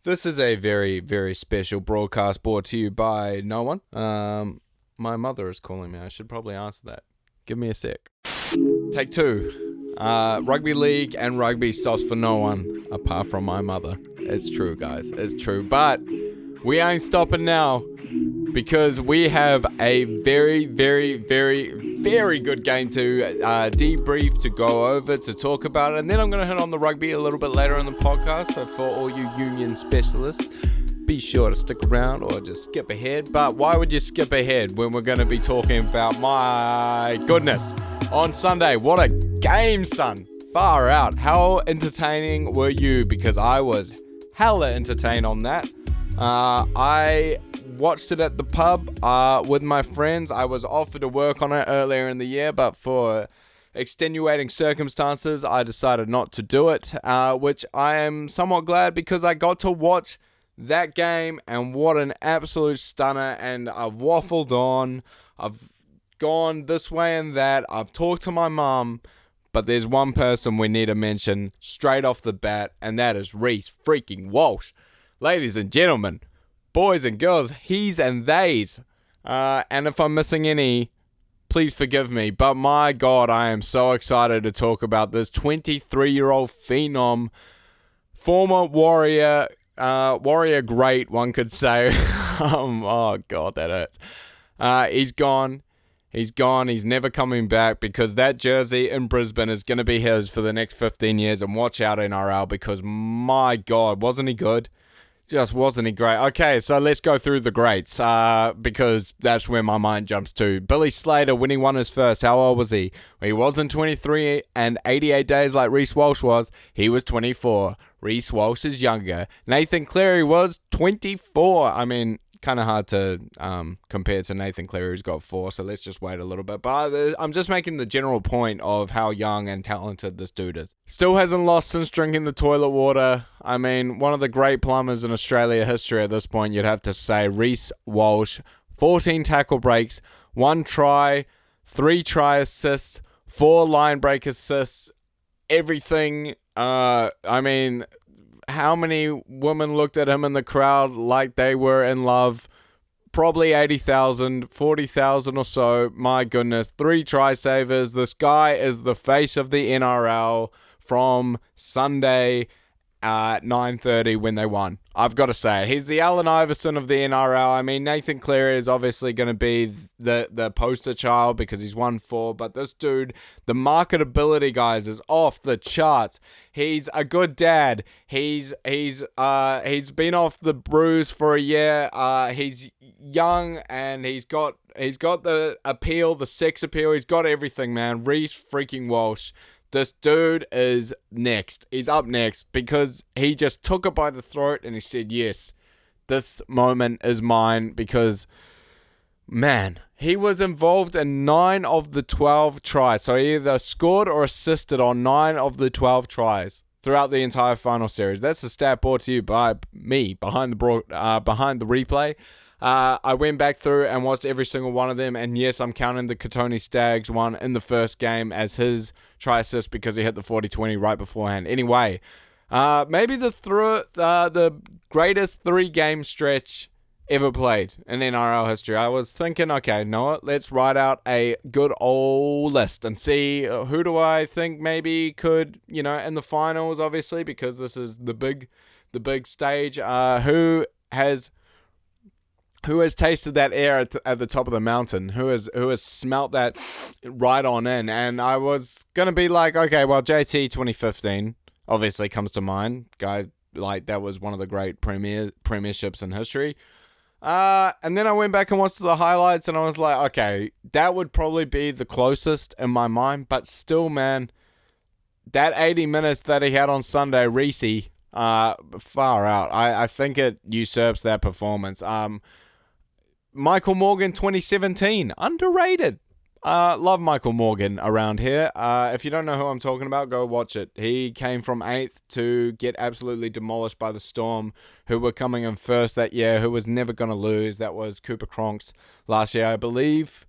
This is a very, very special broadcast brought to you by no one. My mother is calling me. I should probably answer that. Give me a sec. Take two. Rugby league and rugby stops for no one apart from my mother. It's true, guys. It's true. But we ain't stopping now because we have a very, very, very, very good game to debrief, to go over, to talk about it. And then I'm going to hit on the rugby a little bit later in the podcast. So for all you union specialists, be sure to stick around or just skip ahead. But why would you skip ahead when we're going to be talking about, my goodness, on Sunday? What a game, son. Far out. How entertaining were you? Because I was hella entertained on that. I watched it at the pub with my friends. I was offered to work on it earlier in the year, but for extenuating circumstances, I decided not to do it, which I am somewhat glad because I got to watch that game, and what an absolute stunner. And I've waffled on. I've gone this way and that. I've talked to my mum, but there's one person we need to mention straight off the bat, and that is Reece freaking Walsh. Ladies and gentlemen, boys and girls, he's and theys. And if I'm missing any, please forgive me. But my God, I am so excited to talk about this 23-year-old phenom, former Warrior great, one could say. Oh God, that hurts. He's gone. He's gone. He's never coming back because that jersey in Brisbane is going to be his for the next 15 years. And watch out, NRL, because my God, wasn't he good? Just wasn't he great? Okay, so let's go through the greats because that's where my mind jumps to. Billy Slater, when he won his first, how old was he? Well, he wasn't 23 and 88 days like Reece Walsh was. He was 24. Reece Walsh is younger. Nathan Cleary was 24. I mean, kind of hard to compare to Nathan Cleary, who's got 4, so let's just wait a little bit. But I'm just making the general point of how young and talented this dude is. Still hasn't lost since drinking the toilet water. I mean, one of the great plumbers in Australia history at this point, you'd have to say. Reece Walsh, 14 tackle breaks, 1 try, 3 try assists, 4 line break assists, everything. I mean, how many women looked at him in the crowd like they were in love? Probably 80,000, 40,000 or so. My goodness, 3 try savers. This guy is the face of the NRL from Sunday at 9:30 when they won. I've got to say it. He's the Allen Iverson of the NRL. I mean, Nathan Cleary is obviously going to be the poster child because he's won 4. But this dude, the marketability, guys, is off the charts. He's a good dad. He's been off the bruise for a year. He's young and he's got the appeal, the sex appeal. He's got everything, man. Reece freaking Walsh. This dude is next. He's up next because he just took it by the throat and he said, yes, this moment is mine because, man, he was involved in 9 of the 12 tries. So he either scored or assisted on 9 of the 12 tries throughout the entire final series. That's a stat brought to you by me behind the replay. I went back through and watched every single one of them, and yes, I'm counting the Katoni Staggs one in the first game as his try assist because he hit the 40-20 right beforehand. Anyway, maybe the greatest 3-game stretch ever played in NRL history. I was thinking, okay, Noah, let's write out a good old list and see who do I think maybe could, in the finals, obviously, because this is the big stage. Who has tasted that air at the top of the mountain? Who has smelt that right on in? And I was going to be like, okay, well, JT 2015 obviously comes to mind. Guys, like, that was one of the great premierships in history. And then I went back and watched the highlights and I was like, okay, that would probably be the closest in my mind. But still, man, that 80 minutes that he had on Sunday, Reece, far out. I think it usurps that performance. Michael Morgan 2017, underrated. Love Michael Morgan around here. If you don't know who I'm talking about, go watch it. He came from 8th to get absolutely demolished by the Storm, who were coming in first that year, who was never going to lose. That was Cooper Cronks last year, I believe.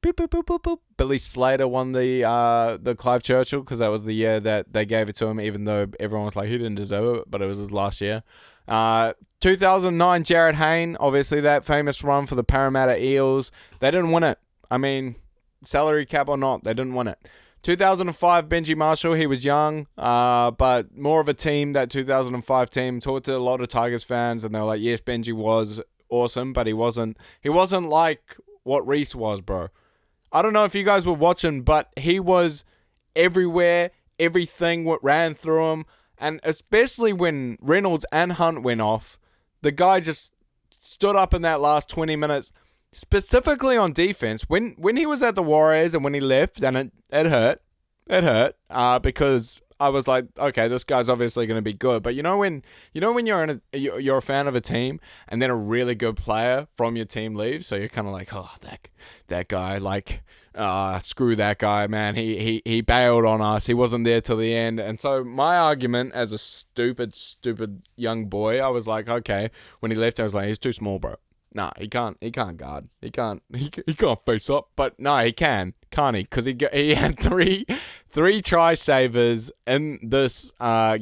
Boop, boop, boop, boop, boop. Billy Slater won the Clive Churchill because that was the year that they gave it to him, even though everyone was like, he didn't deserve it, but it was his last year. 2009 Jared Hayne, obviously that famous run for the Parramatta Eels. They didn't win it. I mean, salary cap or not, they didn't win it. 2005 Benji Marshall, he was young, but more of a team, that 2005 team. Talked to a lot of Tigers fans, and they were like, yes, Benji was awesome, but he wasn't like what Reece was, bro. I don't know if you guys were watching, but he was everywhere. Everything ran through him. And especially when Reynolds and Hunt went off, the guy just stood up in that last 20 minutes, specifically on defense. When he was at the Warriors and when he left, and it hurt. It hurt because I was like, okay, this guy's obviously going to be good. But you know when you're a fan of a team and then a really good player from your team leaves, so you're kind of like, oh, that guy, like, screw that guy, man. He bailed on us. He wasn't there till the end. And so my argument as a stupid young boy, I was like, okay, when he left, I was like, he's too small, bro. Nah, he can't guard. He can't face up. But no, he can't he? Because he had three try savers in this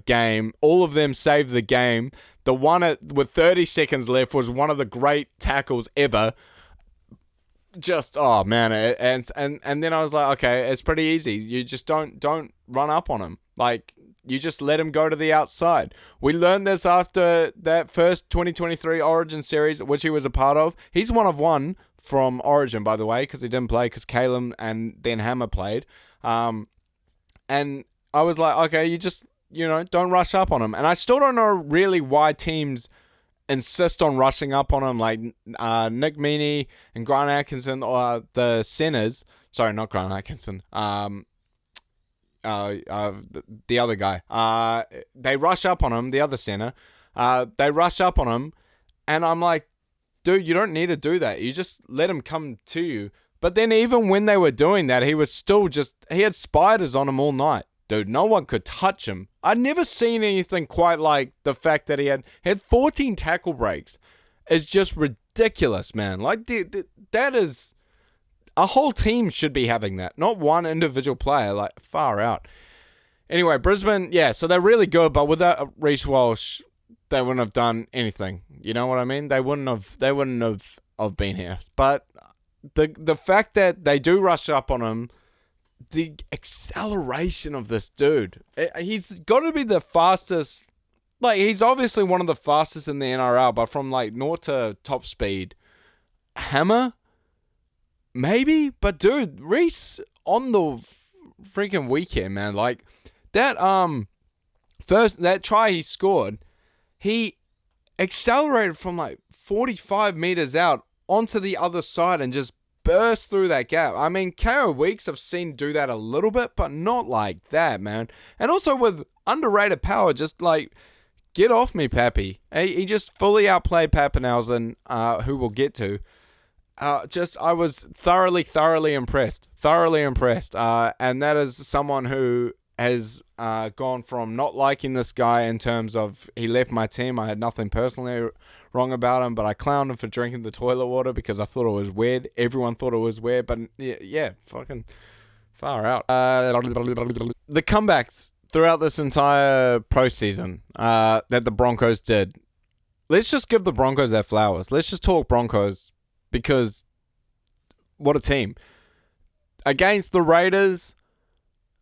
game. All of them saved the game. The one with 30 seconds left was one of the great tackles ever. Just, oh man, and then I was like, okay, it's pretty easy. You just don't run up on him. Like, you just let him go to the outside. We learned this after that first 2023 Origin series, which he was a part of. He's one of one from Origin, by the way, because he didn't play, because Caleb and then Hammer played. And I was like, okay, you just, don't rush up on him. And I still don't know really why teams insist on rushing up on him, like Nick Meaney and Grant Atkinson, or the centers. Sorry, not Grant Atkinson. The other guy. They rush up on him, the other center. They rush up on him, and I'm like, dude, you don't need to do that. You just let him come to you. But then even when they were doing that, he was still he had spiders on him all night. Dude, no one could touch him. I'd never seen anything quite like the fact that he had 14 tackle breaks. It's just ridiculous, man. Like, that is... A whole team should be having that, not one individual player. Like, far out. Anyway, Brisbane, yeah, so they're really good, but without Reece Walsh, they wouldn't have done anything. You know what I mean? They wouldn't have been here. But the fact that they do rush up on him, the acceleration of this dude, he's got to be the fastest. Like, he's obviously one of the fastest in the NRL, but from like 0 to top speed, Hammer, maybe. But dude, Reece on the freaking weekend, man, like that that try he scored, he accelerated from like 45 meters out onto the other side and just burst through that gap. I mean, KO Weeks I've seen do that a little bit, but not like that, man. And also with underrated power, just like, get off me, Pappy. He just fully outplayed Pappenhausen, who we'll get to. I was thoroughly impressed. And that is someone who has gone from not liking this guy in terms of he left my team. I had nothing personally wrong about him, but I clowned him for drinking the toilet water because I thought it was weird. Everyone thought it was weird, but yeah, fucking far out. The comebacks throughout this entire postseason that the Broncos did. Let's just give the Broncos their flowers. Let's just talk Broncos, because what a team. Against the Raiders,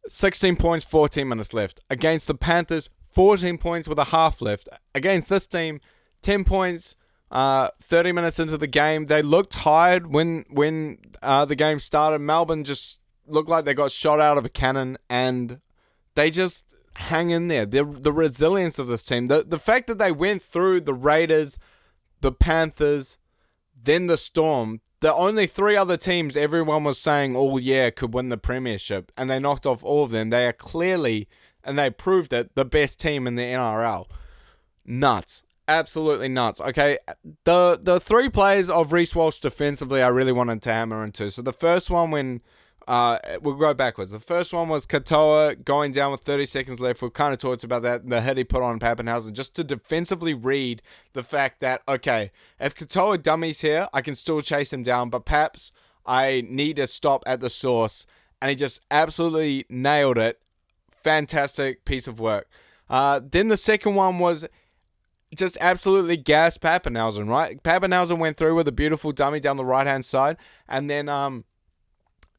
16 points, 14 minutes left. Against the Panthers, 14 points with a half left. Against this team, 10 points, 30 minutes into the game. They looked tired when the game started. Melbourne just looked like they got shot out of a cannon, and they just hang in there. The resilience of this team. The fact that they went through the Raiders, the Panthers, then the Storm. The only three other teams everyone was saying all year could win the premiership, and they knocked off all of them. They are clearly, and they proved it, the best team in the NRL. Nuts. Absolutely nuts. Okay, the three players of Reece Walsh defensively I really wanted to hammer into. So the first one, when we'll go backwards. The first one was Katoa going down with 30 seconds left. We've kind of talked about that. The hit he put on Pappenhausen, just to defensively read the fact that, okay, if Katoa dummies here, I can still chase him down. But Paps, I need to stop at the source. And he just absolutely nailed it. Fantastic piece of work. Then the second one was just absolutely gassed Pappenhausen, right? Pappenhausen went through with a beautiful dummy down the right-hand side, and then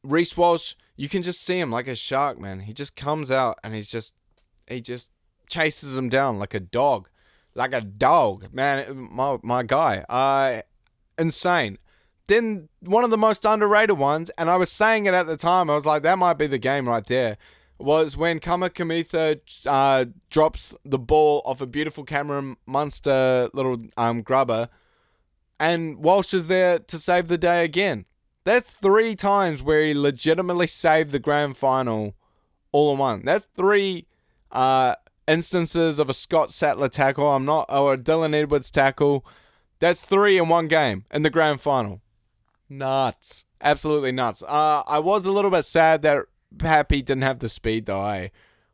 Reece Walsh, you can just see him like a shark, man. He just comes out, and he just chases him down like a dog. Like a dog, man. My guy. Insane. Then one of the most underrated ones, and I was saying it at the time, I was like, that might be the game right there, was when Kamikamitha drops the ball off a beautiful Cameron Munster little grubber, and Walsh is there to save the day again. That's 3 times where he legitimately saved the grand final all in one. That's 3 instances of a Scott Sattler tackle, or a Dylan Edwards tackle. That's 3 in one game in the grand final. Nuts. Absolutely nuts. I was a little bit sad that Pappy didn't have the speed though.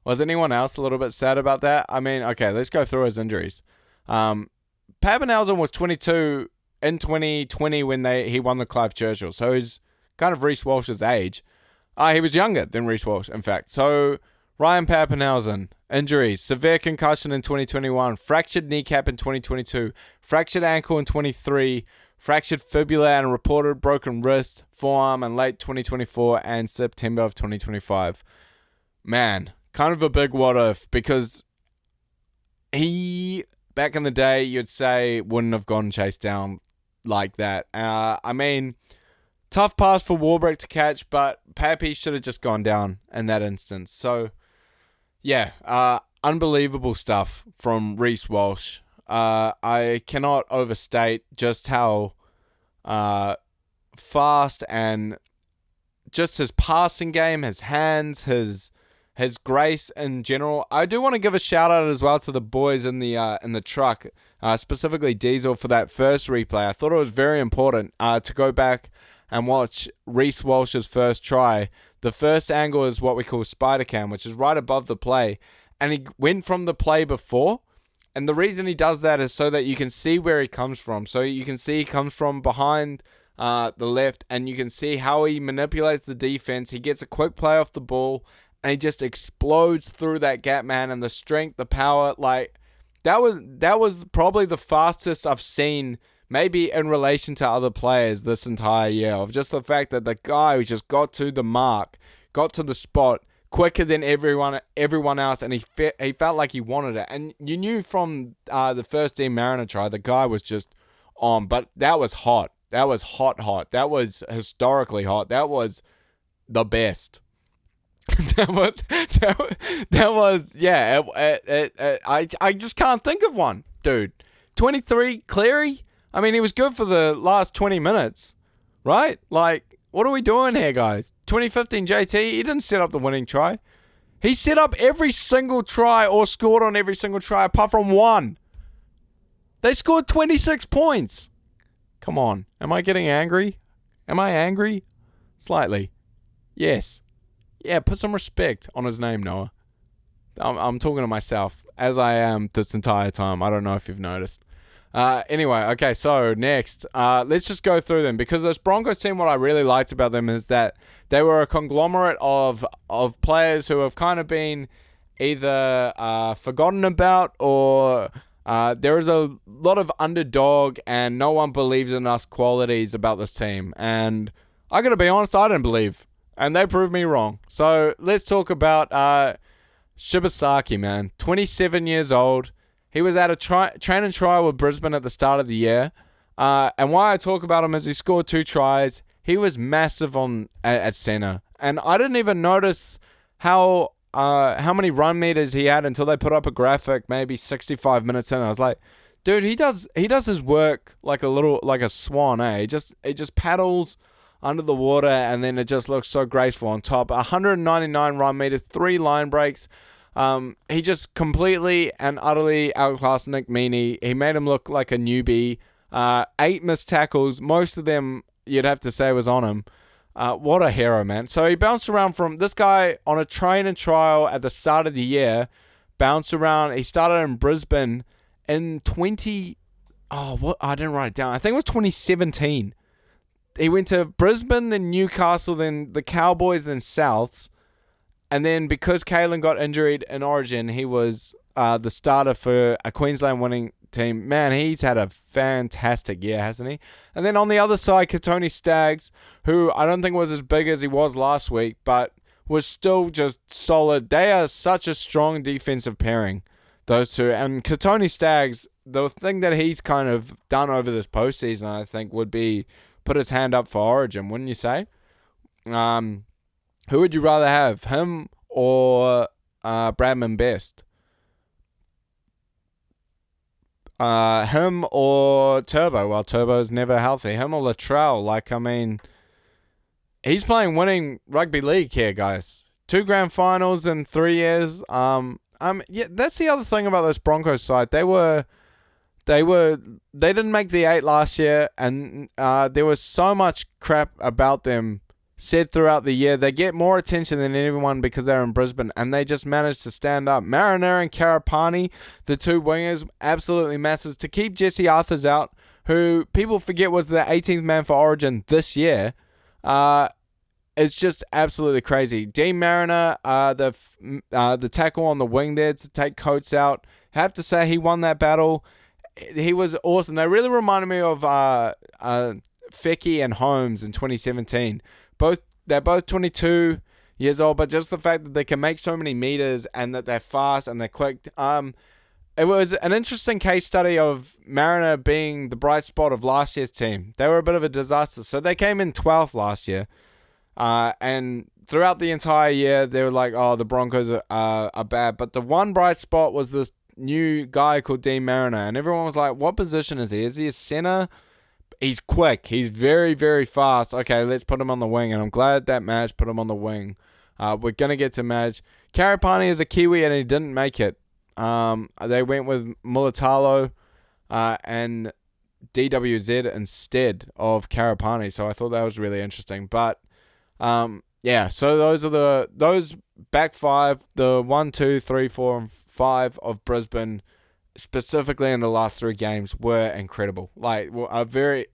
Was anyone else a little bit sad about that? I mean, okay, let's go through his injuries. Pappenhausen was 22 in 2020 when he won the Clive Churchill. So he's kind of Reece Walsh's age. He was younger than Reece Walsh, in fact. So Ryan Pappenhausen, injuries, severe concussion in 2021, fractured kneecap in 2022, fractured ankle in 23, fractured fibula and reported broken wrist, forearm in late 2024 and September of 2025. Man, kind of a big what if, because he, back in the day, you'd say, wouldn't have gone chased down like that. I mean, tough pass for Warbrick to catch, but Pappy should have just gone down in that instance. So, yeah, unbelievable stuff from Reece Walsh. I cannot overstate just how fast and just his passing game, his hands, his grace in general. I do want to give a shout out as well to the boys in the truck, specifically Diesel, for that first replay. I thought it was very important to go back and watch Reece Walsh's first try. The first angle is what we call spider cam, which is right above the play, and he went from the play before. And the reason he does that is so that you can see where he comes from. So you can see he comes from behind the left, and you can see how he manipulates the defense. He gets a quick play off the ball, and he just explodes through that gap, man. And the strength, the power, like that was probably the fastest I've seen, maybe in relation to other players this entire year. Of just the fact that the guy who just got to the mark, got to the spot quicker than everyone else, and he felt like he wanted it. And you knew from the first Dean Mariner try, the guy was just on. But that was hot. That was hot. That was historically hot. That was the best. that was yeah. I just can't think of one, dude. 23 Cleary. I mean, he was good for the last 20 minutes, right? Like, what are we doing here, guys? 2015 JT, he didn't set up the winning try. He set up every single try or scored on every single try apart from one. They scored 26 points. Come on. Am I getting angry? Am I angry? Slightly. Yes. Yeah, put some respect on his name, Noah. I'm talking to myself, as I am this entire time. I don't know if you've noticed. Anyway, okay, so next, let's just go through them, because this Broncos team, what I really liked about them is that they were a conglomerate of players who have kind of been either forgotten about, or there is a lot of underdog and no one believes in us qualities about this team. And I gotta be honest, I didn't believe, and they proved me wrong. So let's talk about Shibasaki, man. 27 years old. He was at a training trial with Brisbane at the start of the year. And why I talk about him is he scored 2 tries. He was massive at centre. And I didn't even notice how many run meters he had until they put up a graphic maybe 65 minutes in. I was like, dude, he does his work like a swan, eh? It just paddles under the water, and then it just looks so graceful on top. 199 run meters, 3 line breaks. He just completely and utterly outclassed Nick Meaney. He made him look like a newbie. 8 missed tackles. Most of them, you'd have to say, was on him. What a hero, man. So he bounced around from this guy on a training trial at the start of the year. Bounced around. He started in Brisbane in I didn't write it down. I think it was 2017. He went to Brisbane, then Newcastle, then the Cowboys, then Souths. And then because Kalen got injured in Origin, he was the starter for a Queensland winning team. Man, he's had a fantastic year, hasn't he? And then on the other side, Katoni Staggs, who I don't think was as big as he was last week, but was still just solid. They are such a strong defensive pairing, those two. And Katoni Staggs, the thing that he's kind of done over this postseason, I think, would be put his hand up for Origin, wouldn't you say? Who would you rather have, him or Bradman Best? Him or Turbo? Well, Turbo's never healthy. Him or Latrell? Like, I mean, he's playing winning rugby league here, guys. 2 grand finals in 3 years. Yeah, that's the other thing about this Broncos side. They didn't make the 8 last year, and there was so much crap about them said throughout the year. They get more attention than anyone because they're in Brisbane, and they just managed to stand up. Mariner and Karapani, the 2 wingers, absolutely massive. To keep Jesse Arthurs out, who people forget was the 18th man for Origin this year, it's just absolutely crazy. Dean Mariner, the tackle on the wing there to take Coates out, I have to say he won that battle. He was awesome. They really reminded me of Fecky and Holmes in 2017. They're both 22 years old, but just the fact that they can make so many meters and that they're fast and they're quick. It was an interesting case study of Mariner being the bright spot of last year's team. They were a bit of a disaster. So they came in 12th last year. And throughout the entire year, they were like, oh, the Broncos are bad. But the one bright spot was this new guy called Dean Mariner. And everyone was like, what position is he? Is he a center? He's quick. He's very, very fast. Okay, let's put him on the wing. And I'm glad that Madge put him on the wing. We're going to get to Madge. Karapani is a Kiwi and he didn't make it. They went with Mulatalo and DWZ instead of Karapani. So I thought that was really interesting. But yeah, so those back 5, the 1, 2, 3, 4, and 5 of Brisbane, specifically in the last 3 games, were incredible. Like a very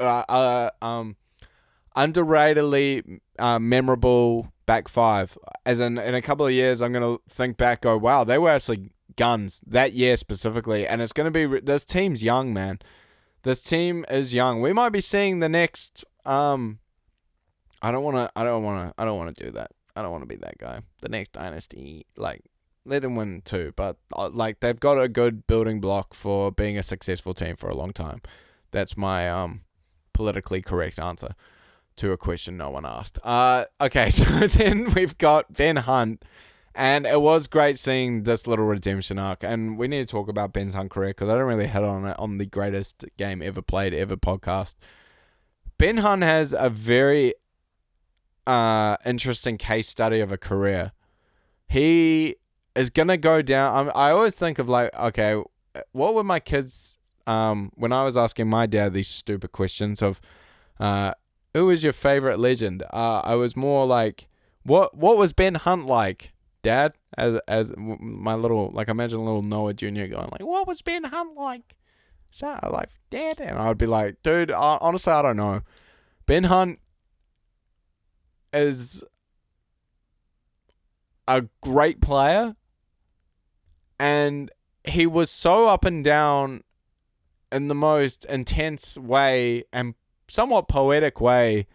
underratedly memorable back 5. As in a couple of years, I'm gonna think back, go, wow, they were actually guns that year specifically. And it's gonna be this team's young, man. This team is young. We might be seeing the next. I don't want to do that. I don't want to be that guy. The next dynasty, like, let them win 2, but like they've got a good building block for being a successful team for a long time. That's my politically correct answer to a question no one asked. Okay, so then we've got Ben Hunt, and it was great seeing this little redemption arc. And we need to talk about Ben's Hunt career because I don't really hit on it on the greatest game ever played ever podcast. Ben Hunt has a very interesting case study of a career. He is gonna go down. I always think of like, okay, what were my kids when I was asking my dad these stupid questions of who was your favorite legend? I was more like, what was Ben Hunt like, Dad? As my little, like, imagine a little Noah Jr. going like, what was Ben Hunt like? So like, Dad, and I would be like, dude, honestly, I don't know. Ben Hunt is a great player, and he was so up and down in the most intense way and somewhat poetic way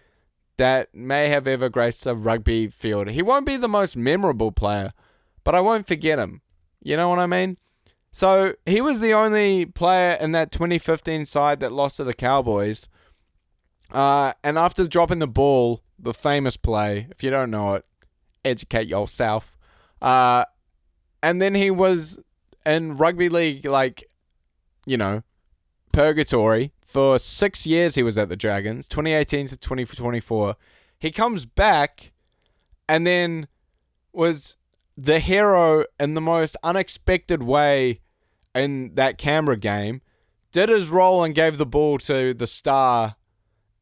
that may have ever graced a rugby field. He won't be the most memorable player, but I won't forget him. You know what I mean? So he was the only player in that 2015 side that lost to the Cowboys. And after dropping the ball, the famous play, if you don't know it, educate yourself. And then he was in rugby league, like, you know, purgatory. For 6 years he was at the Dragons, 2018 to 2024. He comes back and then was the hero in the most unexpected way in that Canberra game. Did his role and gave the ball to the star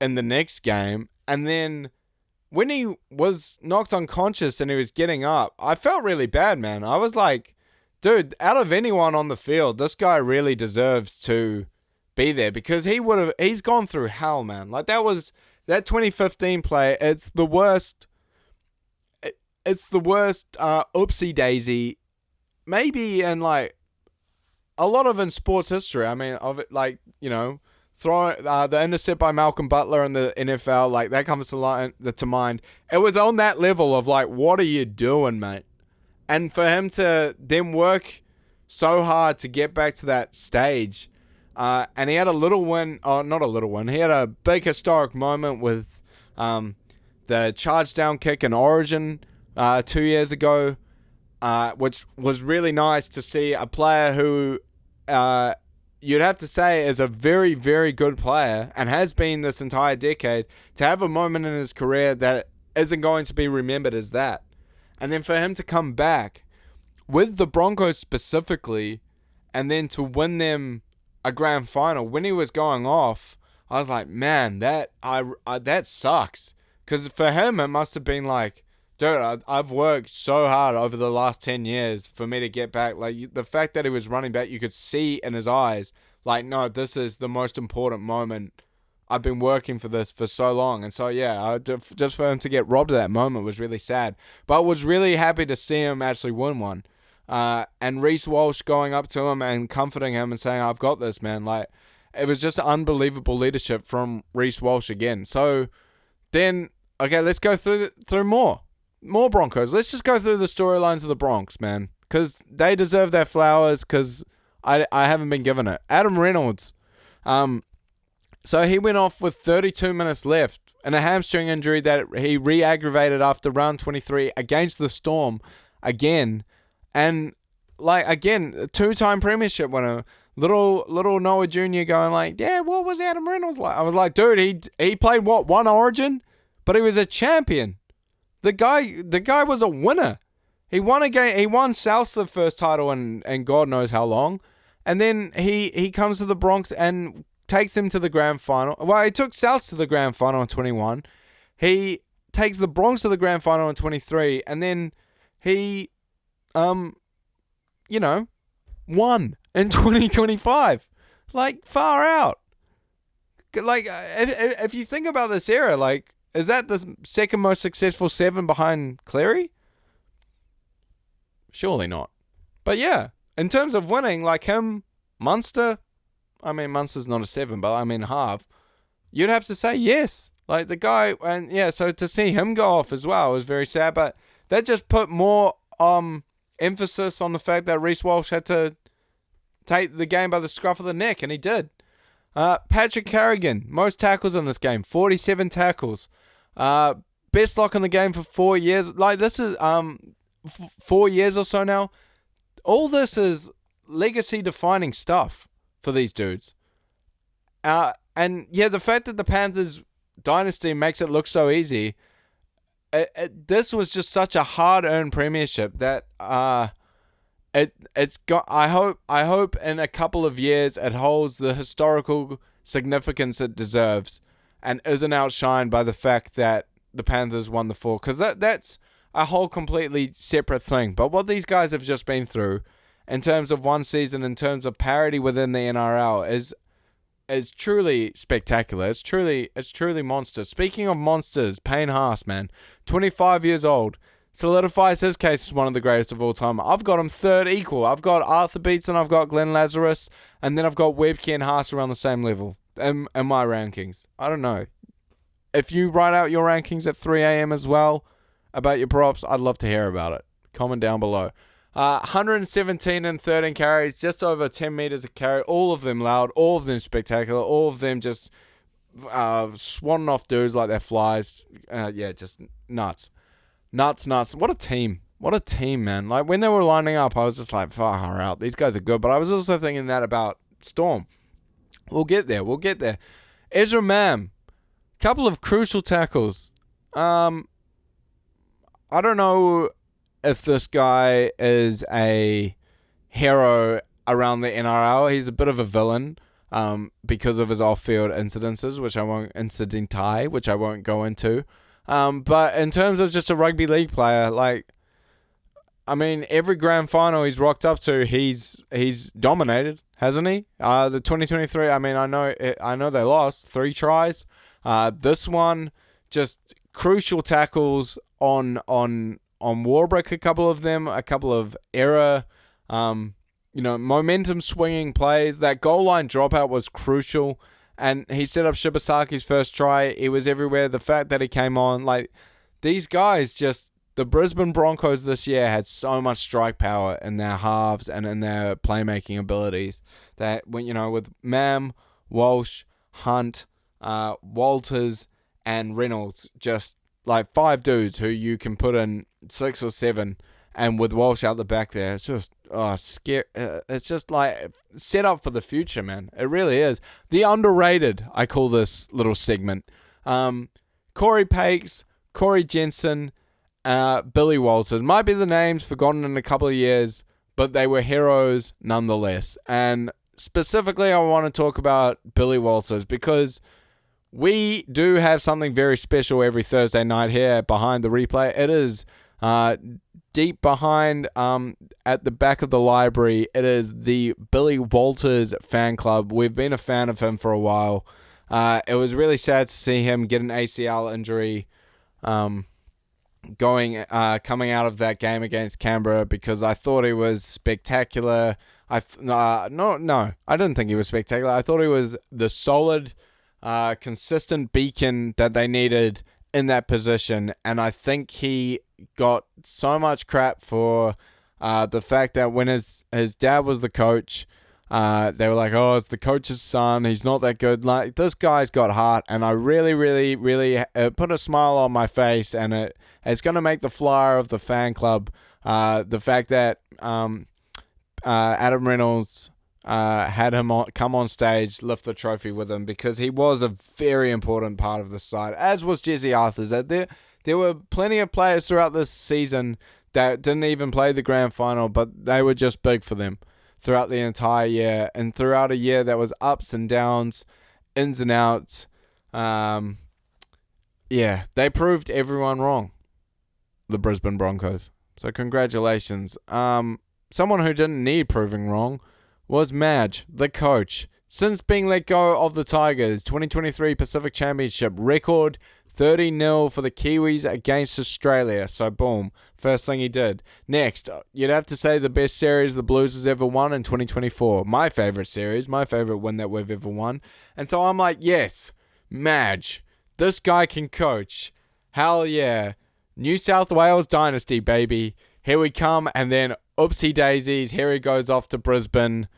in the next game. And then when he was knocked unconscious and he was getting up, I felt really bad, man. I was like, dude, out of anyone on the field, this guy really deserves to be there because he's gone through hell, man. Like that 2015 play, it's the worst oopsie daisy maybe in like a lot of in sports history. I mean, of it, like, you know, throwing the intercept by Malcolm Butler in the NFL, like that comes to mind. It was on that level of like, what are you doing, mate? And for him to then work so hard to get back to that stage, and he had a little win, not a little win, he had a big historic moment with the charge down kick in Origin 2 years ago, which was really nice to see a player who you'd have to say is a very, very good player and has been this entire decade, to have a moment in his career that isn't going to be remembered as that. And then for him to come back with the Broncos specifically, and then to win them a grand final when he was going off, I was like, man, that sucks. Because for him, it must have been like, dude, I've worked so hard over the last 10 years for me to get back. Like, the fact that he was running back, you could see in his eyes, like, no, this is the most important moment. I've been working for this for so long. And so, yeah, just for him to get robbed of that moment was really sad. But I was really happy to see him actually win one. And Reece Walsh going up to him and comforting him and saying, I've got this, man. Like, it was just unbelievable leadership from Reece Walsh again. So then, okay, let's go through more Broncos. Let's just go through the storylines of the Bronx, man. Because they deserve their flowers, because I haven't been given it. Adam Reynolds. So he went off with 32 minutes left and a hamstring injury that he re-aggravated after round 23 against the Storm again. And, like, again, a two-time premiership winner. Little Noah Jr. going like, yeah, what was Adam Reynolds like? I was like, dude, he played, one Origin? But he was a champion. The guy was a winner. He won a game. He won South's the first title in God knows how long. And then he comes to the Bronx and takes him to the grand final. Well, he took Souths to the grand final in 21. He takes the Bronx to the grand final in 23. And then he, won in 2025. Like, far out. Like, if you think about this era, like, is that the second most successful 7 behind Cleary? Surely not. But yeah, in terms of winning, like him, Munster, I mean, Munster's not a 7, but I mean half, you'd have to say yes. Like the guy, and yeah, so to see him go off as well was very sad, but that just put more emphasis on the fact that Reece Walsh had to take the game by the scruff of the neck, and he did. Patrick Carrigan, most tackles in this game, 47 tackles. Best lock in the game for 4 years. Like, this is 4 years or so now. All this is legacy-defining stuff for these dudes. And yeah, the fact that the Panthers dynasty makes it look so easy. This was just such a hard-earned premiership that it's got. I hope in a couple of years it holds the historical significance it deserves, and isn't outshined by the fact that the Panthers won the 4, because that's a whole completely separate thing. But what these guys have just been through, in terms of one season, in terms of parity within the NRL, is truly spectacular. It's truly monster. Speaking of monsters, Payne Haas, man, 25 years old. Solidifies his case as one of the greatest of all time. I've got him third equal. I've got Arthur Beetson, I've got Glenn Lazarus, and then I've got Webke and Haas around the same level in my rankings. I don't know. If you write out your rankings at 3 a.m. as well about your props, I'd love to hear about it. Comment down below. 117 and 13 carries, just over 10 meters a carry. All of them loud, all of them spectacular, all of them just swanning off dudes like they're flies. Yeah, just nuts. Nuts. What a team, man. Like, when they were lining up, I was just like, far out. These guys are good. But I was also thinking that about Storm. We'll get there. Ezra Mam, couple of crucial tackles. I don't know if this guy is a hero around the NRL. He's a bit of a villain because of his off-field incidences, which I won't go into. But in terms of just a rugby league player, like, I mean, every grand final he's rocked up to, he's dominated, hasn't he? The 2023, I mean, I know they lost 3 tries. This one, just crucial tackles on Warbrick, a couple of them, a couple of error momentum swinging plays. That goal line dropout was crucial. And he set up Shibasaki's first try. He was everywhere. The fact that he came on, these guys the Brisbane Broncos this year had so much strike power in their halves and in their playmaking abilities that with Mam, Walsh, Hunt, Walters, and Reynolds, just like 5 dudes who you can put in 6 or 7, and with Walsh out the back there, it's just scary. It's just like set up for the future, man. It really is. The underrated, I call this little segment. Corey Pakes, Corey Jensen, Billy Walters might be the names forgotten in a couple of years, but they were heroes nonetheless. And specifically, I want to talk about Billy Walters because we do have something very special every Thursday night here behind the replay. It is deep behind at the back of the library. It is the Billy Walters fan club. We've been a fan of him for a while. It was really sad to see him get an ACL injury coming out of that game against Canberra, because I thought he was spectacular. I didn't think he was spectacular. I thought he was the solid, consistent beacon that they needed in that position, and I think he got so much crap for the fact that when his dad was the coach, they were like, oh, it's the coach's son, he's not that good. Like, this guy's got heart, and I really, really, really put a smile on my face, and it's going to make the flyer of the fan club. The fact that Adam Reynolds had him come on stage, lift the trophy with him, because he was a very important part of the side, as was Jesse Arthurs. There were plenty of players throughout this season that didn't even play the grand final, but they were just big for them throughout the entire year, and throughout a year that was ups and downs, ins and outs. They proved everyone wrong, the Brisbane Broncos. So congratulations. Someone who didn't need proving wrong was Madge, the coach. Since being let go of the Tigers, 2023 Pacific Championship record 30-0 for the Kiwis against Australia. So boom, first thing he did. Next, you'd have to say the best series the Blues has ever won in 2024. My favorite series, my favorite win that we've ever won. And so I'm like, yes, Madge, this guy can coach. Hell yeah. New South Wales dynasty, baby. Here we come, and then oopsie daisies, here he goes off to Brisbane.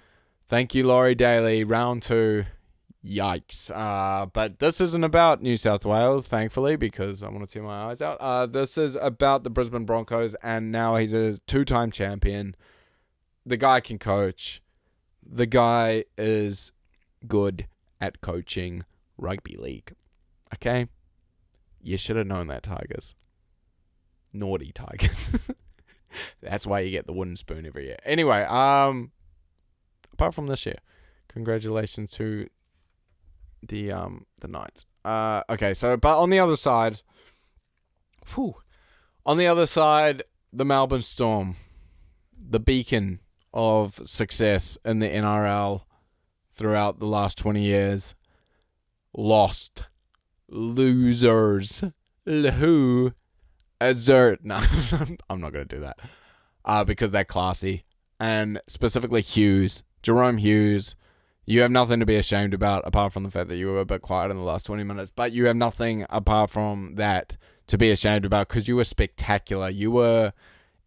Thank you, Laurie Daly. Round 2. Yikes. But this isn't about New South Wales, thankfully, because I want to tear my eyes out. This is about the Brisbane Broncos, and now he's a 2-time champion. The guy can coach. The guy is good at coaching rugby league. Okay? You should have known that, Tigers. Naughty Tigers. That's why you get the wooden spoon every year. Anyway, apart from this year, congratulations to the Knights. Okay, so but on the other side, the Melbourne Storm, the beacon of success in the NRL throughout the last 20 years, lost. Losers. Who? Azert. No, I'm not going to do that. Because they're classy. And specifically Hughes. Jerome Hughes. You have nothing to be ashamed about apart from the fact that you were a bit quiet in the last 20 minutes. But you have nothing apart from that to be ashamed about, because you were spectacular. You were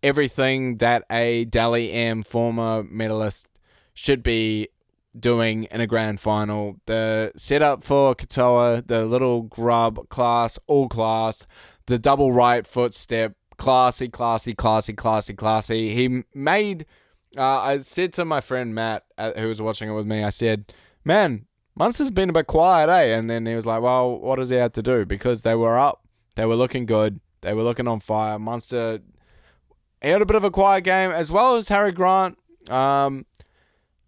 everything that a Dally M former medalist should be doing in a grand final. The setup for Katoa, the little grub class, all class. The double right foot step, classy. He made, I said to my friend Matt, who was watching it with me, I said, man, Munster's been a bit quiet, eh? And then he was like, well, what does he have to do? Because they were up, they were looking good, they were looking on fire. Munster, he had a bit of a quiet game, as well as Harry Grant.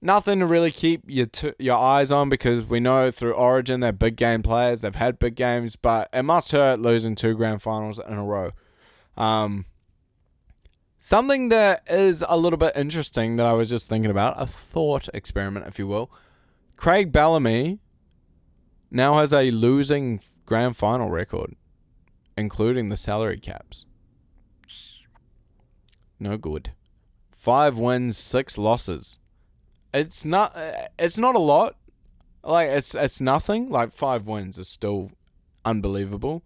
Nothing to really keep your eyes on, because we know through Origin they're big game players. They've had big games, but it must hurt losing 2 grand finals in a row. Something that is a little bit interesting that I was just thinking about, a thought experiment, if you will. Craig Bellamy now has a losing grand final record, including the salary caps. No good. 5 wins, 6 losses. it's not a lot. Like, it's nothing. Like, 5 wins is still unbelievable.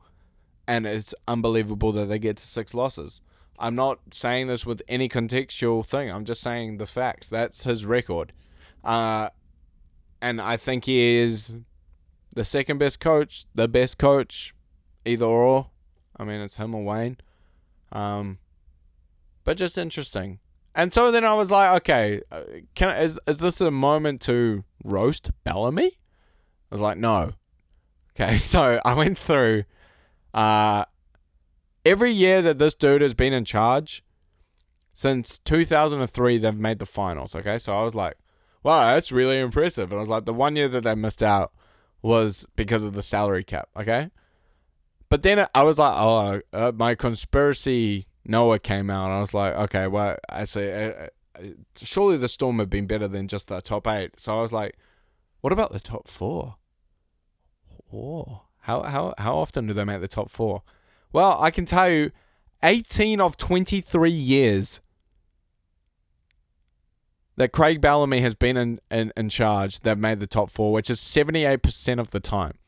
And it's unbelievable that they get to 6 losses. I'm not saying this with any contextual thing. I'm just saying the facts. That's his record. And I think he is the second best coach, the best coach, either or. I mean, it's him or Wayne. But just interesting. And so then I was like, okay, is this a moment to roast Bellamy? I was like, no. Okay, so I went through every year that this dude has been in charge, since 2003, they've made the finals, okay? So I was like, wow, that's really impressive. And I was like, the one year that they missed out was because of the salary cap, okay? But then I was like, my conspiracy Noah came out. And I was like, okay, well, actually, surely the Storm have been better than just the top 8. So I was like, what about the top 4? Oh, how often do they make the top 4? Well, I can tell you, 18 of 23 years that Craig Bellamy has been in charge, they've made the top 4, which is 78% of the time.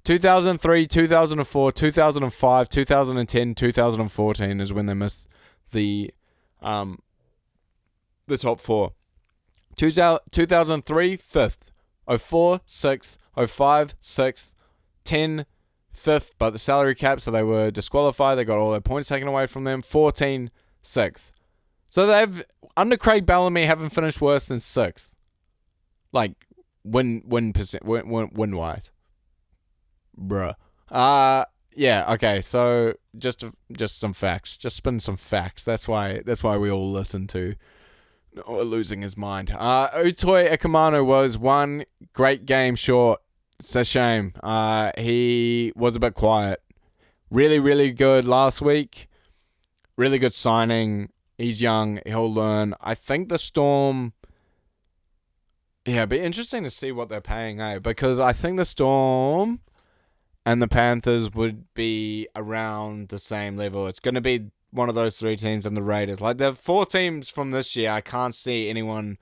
2003, 2004, 2005, 2010, 2014 is when they missed the top 4. 2003, 5th. 04, 6th. 05, 6th. 10, 5th, but the salary cap, so they were disqualified. They got all their points taken away from them. 14, 6th. So they've, under Craig Bellamy, haven't finished worse than 6th. Like, win-wise. Bruh. Yeah, okay, so just some facts. Just spin some facts. That's why we all listen to Noah losing his mind. Utoi Ekamanu was one great game short. It's a shame. He was a bit quiet. Really, really good last week. Really good signing. He's young. He'll learn. I think the Storm... Yeah, it'd be interesting to see what they're paying, because I think the Storm and the Panthers would be around the same level. It's going to be one of those 3 teams and the Raiders. Like, the 4 teams from this year, I can't see anyone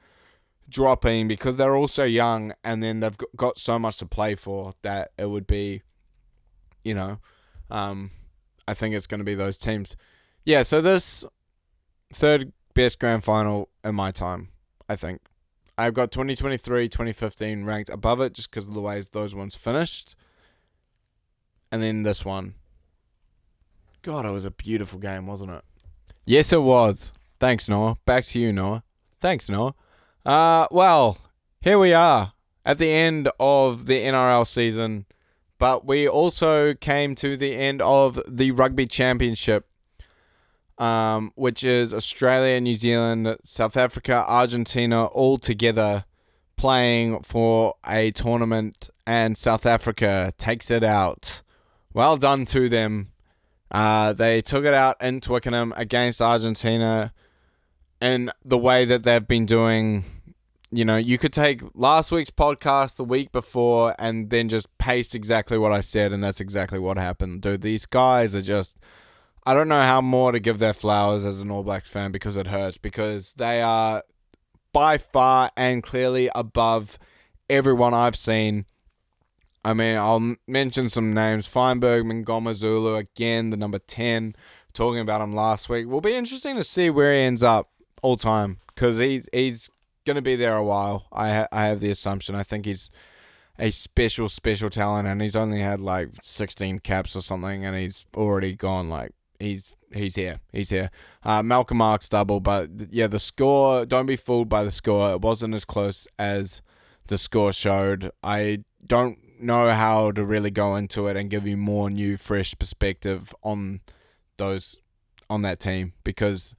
dropping because they're all so young, and then they've got so much to play for that it would be, I think it's going to be those teams. Yeah, so this third best grand final in my time, I think. I've got 2023, 2015 ranked above it just because of the ways those ones finished. And then this one. God, it was a beautiful game, wasn't it? Yes, it was. Thanks, Noah. Back to you, Noah. Thanks, Noah. Well, here we are at the end of the NRL season, but we also came to the end of the Rugby Championship, which is Australia, New Zealand, South Africa, Argentina, all together playing for a tournament, and South Africa takes it out. Well done to them. They took it out in Twickenham against Argentina in the way that they've been doing. You could take last week's podcast the week before and then just paste exactly what I said, and that's exactly what happened. Dude, these guys are just... I don't know how more to give their flowers as an All Blacks fan because it hurts, because they are by far and clearly above everyone I've seen. I mean, I'll mention some names. Feinberg, Ngoma Zulu, again, the number 10. Talking about him last week. Will be interesting to see where he ends up all time, because he's going to be there a while. I have the assumption. I think he's a special talent, and he's only had like 16 caps or something, and he's already gone like... He's here. Malcolm Marks double, but yeah, the score, don't be fooled by the score. It wasn't as close as the score showed. I don't know how to really go into it and give you more new, fresh perspective on that team, because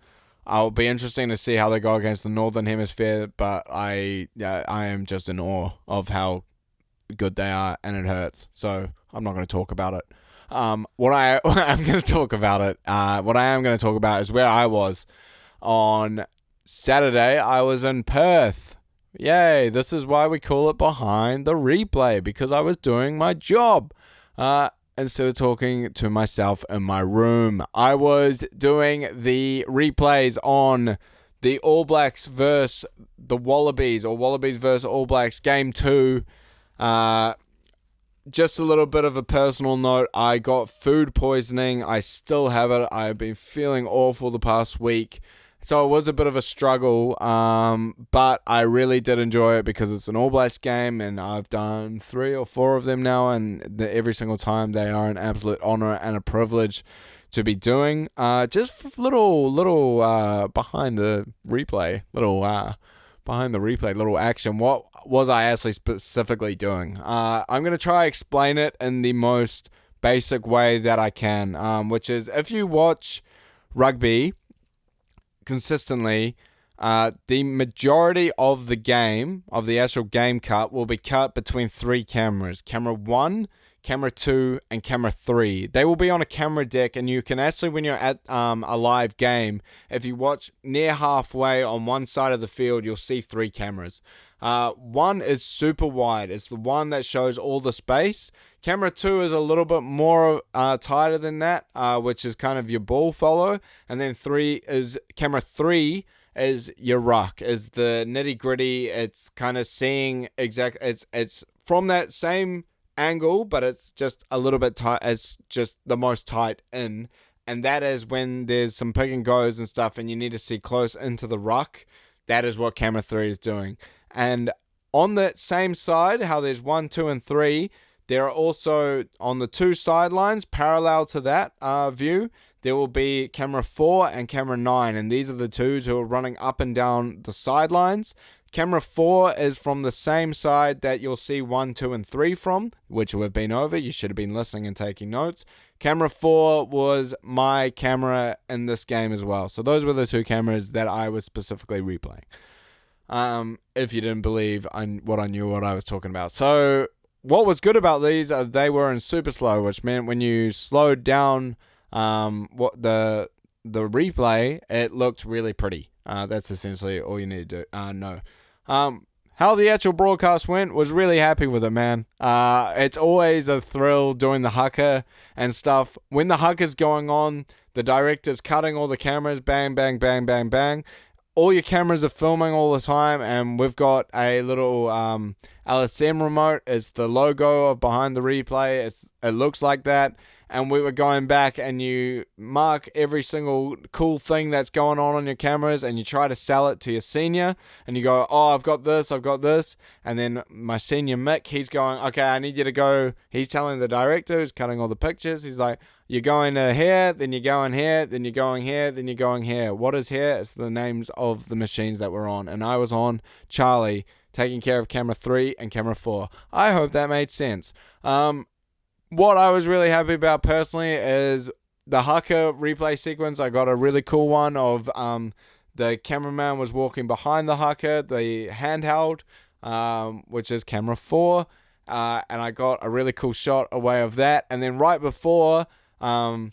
I'll be interesting to see how they go against the Northern Hemisphere, but I am just in awe of how good they are, and it hurts. So I'm not going to talk about it. What I am going to talk about is where I was on Saturday. I was in Perth. Yay, this is why we call it Behind the Replay, because I was doing my job. Instead of talking to myself in my room, I was doing the replays on the All Blacks versus the Wallabies, or Wallabies versus All Blacks, Game 2. Just a little bit of a personal note. I got food poisoning. I still have it. I've been feeling awful the past week. So it was a bit of a struggle, but I really did enjoy it because it's an All Blacks game, and I've done 3 or 4 of them now, and every single time they are an absolute honour and a privilege to be doing. Just little behind the replay, little action. What was I actually specifically doing? I'm going to try explain it in the most basic way that I can, which is if you watch rugby consistently, the majority of the game, of the actual game cut, will be cut between 3 cameras. Camera 1, camera 2, and camera 3. They will be on a camera deck, and you can actually, when you're at a live game, if you watch near halfway on one side of the field, you'll see 3 cameras. One is super wide. It's the one that shows all the space. Camera 2 is a little bit more tighter than that, which is kind of your ball follow. And then camera 3 is your ruck, is the nitty gritty. It's kind of seeing it's from that same angle, but it's just a little bit tight. It's just the most tight in. And that is when there's some pick and goes and stuff, and you need to see close into the ruck. That is what camera 3 is doing. And on that same side, how there's 1, 2, and 3, there are also on the 2 sidelines, parallel to that view, there will be camera 4 and camera 9. And these are the 2s who are running up and down the sidelines. Camera 4 is from the same side that you'll see 1, 2, and 3 from, which we've been over. You should have been listening and taking notes. Camera 4 was my camera in this game as well. So those were the 2 cameras that I was specifically replaying. If you didn't believe what I was talking about. So what was good about these, they were in super slow, which meant when you slowed down what the replay, it looked really pretty. That's essentially all you need to know. How the actual broadcast went, was really happy with it, man. It's always a thrill doing the haka and stuff. When the haka's going on, the director's cutting all the cameras, bang, bang, bang, bang, bang. All your cameras are filming all the time, and we've got a little LSM remote. It's the logo of behind the replay. It looks like that. And we were going back, and you mark every single cool thing that's going on your cameras, and you try to sell it to your senior, and you go, oh, I've got this. And then my senior Mick, he's going, okay, I need you to go. He's telling the director who's cutting all the pictures, he's like, you're going to here, then you're going here, then you're going here, then you're going here. What is here? It's the names of the machines that we're on. And I was on Charlie, taking care of camera 3 and camera 4. I hope that made sense. What I was really happy about personally is the haka replay sequence. I got a really cool one of the cameraman was walking behind the haka, the handheld, which is camera 4. And I got a really cool shot away of that. And then right before the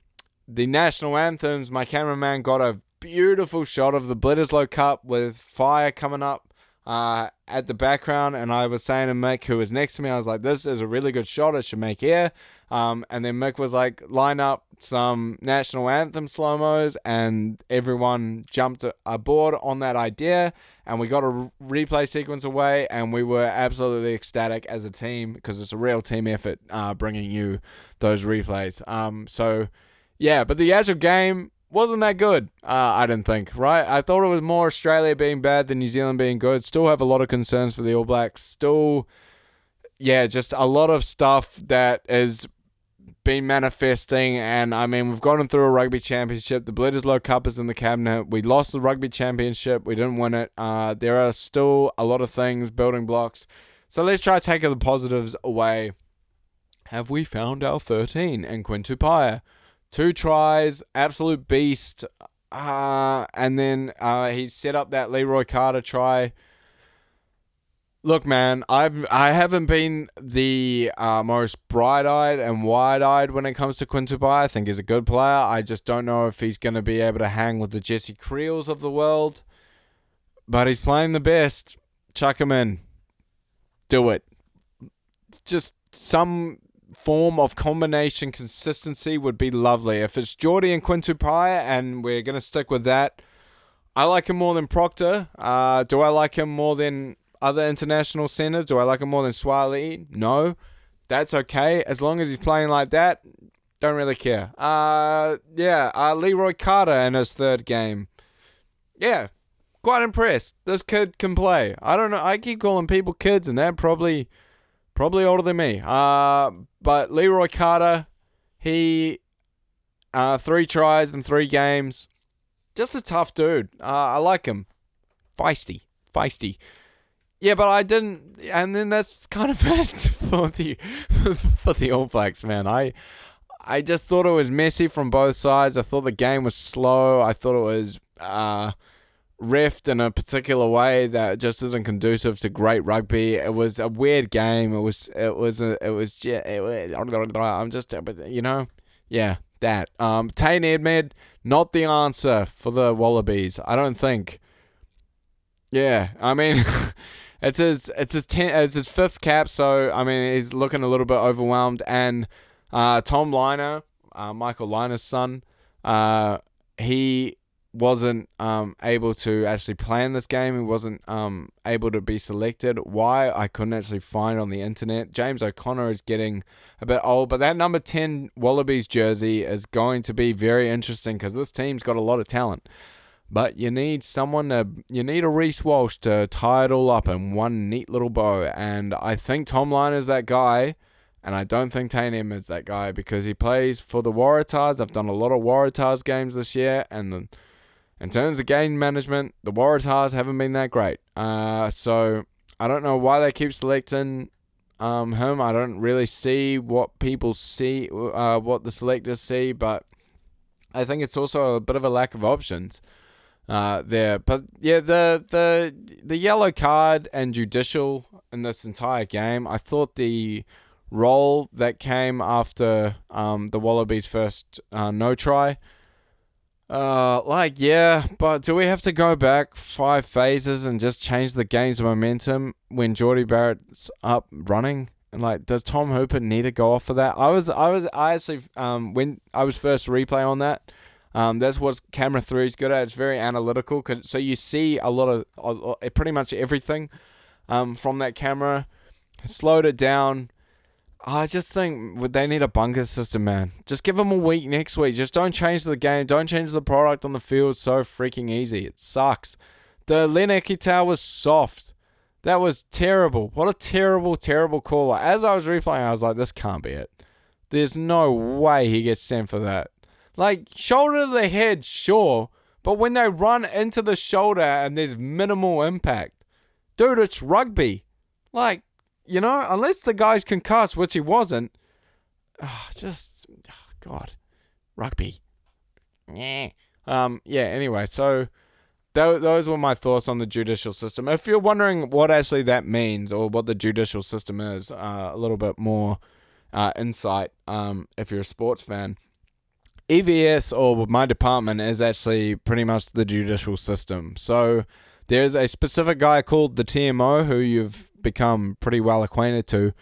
national anthems, my cameraman got a beautiful shot of the Bledisloe Cup with fire coming up at the background, and I was saying to Mick, who was next to me, I was like, this is a really good shot, it should make here. And then Mick was like, line up some national anthem slow-mos, and everyone jumped aboard on that idea, and we got a replay sequence away, and we were absolutely ecstatic as a team, because it's a real team effort bringing you those replays. So yeah, but the actual game wasn't that good, I didn't think, right? I thought it was more Australia being bad than New Zealand being good. Still have a lot of concerns for the All Blacks. Still, yeah, just a lot of stuff that has been manifesting. And, I mean, we've gotten through a Rugby Championship. The Bledisloe Cup is in the cabinet. We lost the Rugby Championship. We didn't win it. There are still a lot of things, building blocks. So let's try to take the positives away. Have we found our 13 in Quinn Tupaia? 2 tries, absolute beast, and then he set up that Leroy Carter try. Look, man, I haven't been the most bright-eyed and wide-eyed when it comes to Quinn Tupaia. I think he's a good player. I just don't know if he's going to be able to hang with the Jesse Creels of the world. But he's playing the best. Chuck him in. Do it. Just some form of combination consistency would be lovely. If it's Geordie and Quinn Tupaia and we're going to stick with that, I like him more than Proctor. Do I like him more than other international centers? Do I like him more than Swiley? No. That's okay. As long as he's playing like that, don't really care. Leroy Carter in his third game. Yeah, quite impressed. This kid can play. I don't know. I keep calling people kids, and they're probably older than me. But Leroy Carter, he 3 tries in 3 games. Just a tough dude. I like him. Feisty. Yeah, but I didn't, and then that's kind of bad for the All Blacks, man. I just thought it was messy from both sides. I thought the game was slow. I thought it was reffed in a particular way that just isn't conducive to great rugby. It was a weird game. I'm just, that. Tane Edmed, not the answer for the Wallabies. I don't think. Yeah, I mean, it's his 5th cap, so I mean he's looking a little bit overwhelmed. And Tom Liner, Michael Liner's son, he wasn't able to actually play in this game. He wasn't able to be selected. Why? I couldn't actually find on the internet. James O'Connor is getting a bit old, but that number 10 Wallabies jersey is going to be very interesting because this team's got a lot of talent. But you need you need a Reece Walsh to tie it all up in one neat little bow. And I think Tom Liner's that guy. And I don't think Tane Edmund's that guy because he plays for the Waratahs. I've done a lot of Waratahs games this year. And in terms of game management, the Waratahs haven't been that great. So I don't know why they keep selecting him. I don't really see what people see, what the selectors see. But I think it's also a bit of a lack of options. There, but yeah, the yellow card and judicial in this entire game. I thought the roll that came after the Wallabies' first no try. But do we have to go back 5 phases and just change the game's momentum when Jordie Barrett's up running? And does Tom Hooper need to go off for that? I actually when I was first replay on that. That's what camera 3 is good at. It's very analytical, so you see a lot of pretty much everything from that camera. Slowed it down. I just think they need a bunker system, man. Just give them a week next week. Just don't change the game. Don't change the product on the field. So freaking easy. It sucks. The Lenekitau was soft. That was terrible. What a terrible, terrible call. As I was replaying, I was like, this can't be it. There's no way he gets sent for that. Shoulder to the head, sure. But when they run into the shoulder and there's minimal impact. Dude, it's rugby. Unless the guy's concussed, which he wasn't. God. Rugby. Yeah. Anyway, so those were my thoughts on the judicial system. If you're wondering what actually that means or what the judicial system is, a little bit more insight if you're a sports fan. EVS, or my department, is actually pretty much the judicial system. So there's a specific guy called the TMO who you've become pretty well acquainted to,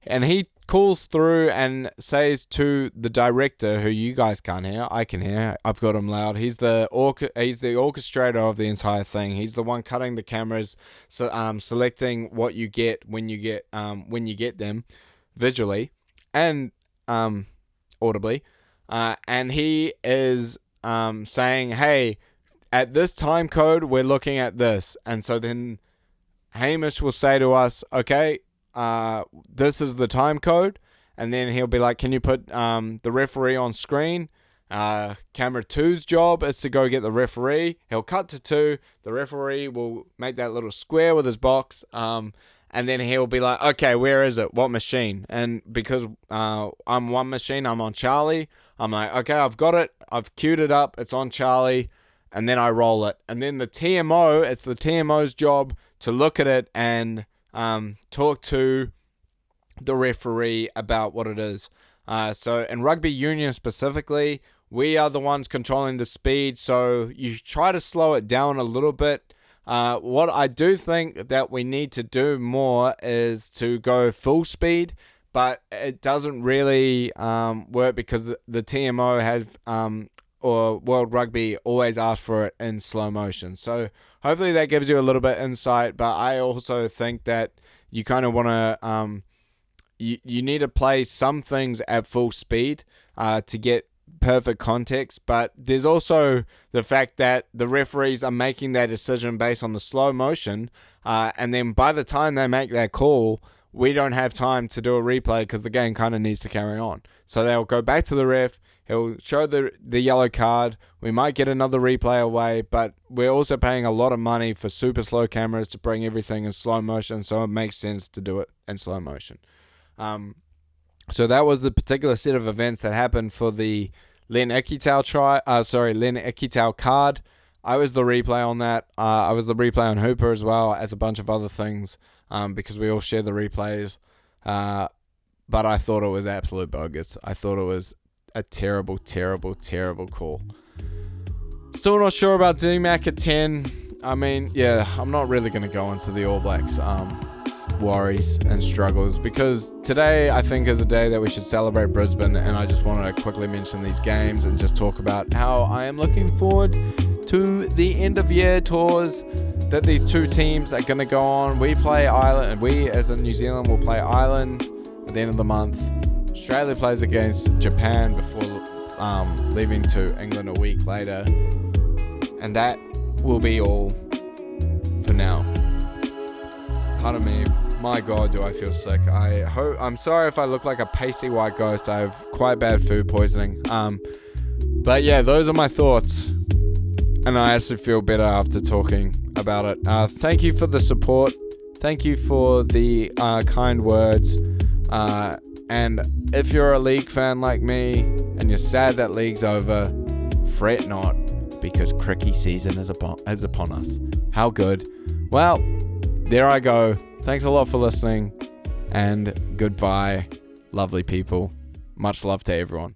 and he calls through and says to the director, who you guys can't hear, I can hear, I've got him loud. He's the orchestrator of the entire thing. He's the one cutting the cameras, selecting what you get when you get them visually and audibly. And he is saying, hey, at this time code, we're looking at this. And so then Hamish will say to us, okay, this is the time code. And then he'll be like, can you put the referee on screen? Camera 2's job is to go get the referee. He'll cut to 2. The referee will make that little square with his box. And then he'll be like, okay, where is it? What machine? And because I'm one machine, I'm on Charlie. I'm like, okay, I've got it. I've queued it up. It's on Charlie. And then I roll it. And then the TMO, it's the TMO's job to look at it and talk to the referee about what it is. So in rugby union specifically, we are the ones controlling the speed. So you try to slow it down a little bit. What I do think that we need to do more is to go full speed, but it doesn't really work because the TMO have or World Rugby always ask for it in slow motion. So hopefully that gives you a little bit of insight, but I also think that you kind of want to, you need to play some things at full speed to get perfect context, but there's also the fact that the referees are making their decision based on the slow motion, and then by the time they make that call, we don't have time to do a replay because the game kind of needs to carry on. So they'll go back to the ref, he'll show the yellow card, we might get another replay away, but we're also paying a lot of money for super slow cameras to bring everything in slow motion, so it makes sense to do it in slow motion. So that was the particular set of events that happened for the Len Ikitau card. I was the replay on that. I was the replay on Hooper as well as a bunch of other things, because we all share the replays. But I thought it was absolute bogus. I thought it was a terrible, terrible, terrible call. Still not sure about DMAC at 10. I mean, yeah, I'm not really going to go into the All Blacks worries and struggles, because today I think is a day that we should celebrate Brisbane, and I just wanted to quickly mention these games and just talk about how I am looking forward to the end of year tours that these two teams are going to go on. We play Ireland, and we as in New Zealand will play Ireland at the end of the month. Australia plays against Japan before leaving to England a week later, and that will be all for now. Pardon me, my God, do I feel sick. I'm sorry if I look like a pasty white ghost. I have quite bad food poisoning. But yeah, those are my thoughts, and I actually feel better after talking about it. Thank you for the support. Thank you for the kind words. And if you're a league fan like me and you're sad that league's over, fret not, because cricket season is upon us. How good. Well, there I go. Thanks a lot for listening, and goodbye, lovely people. Much love to everyone.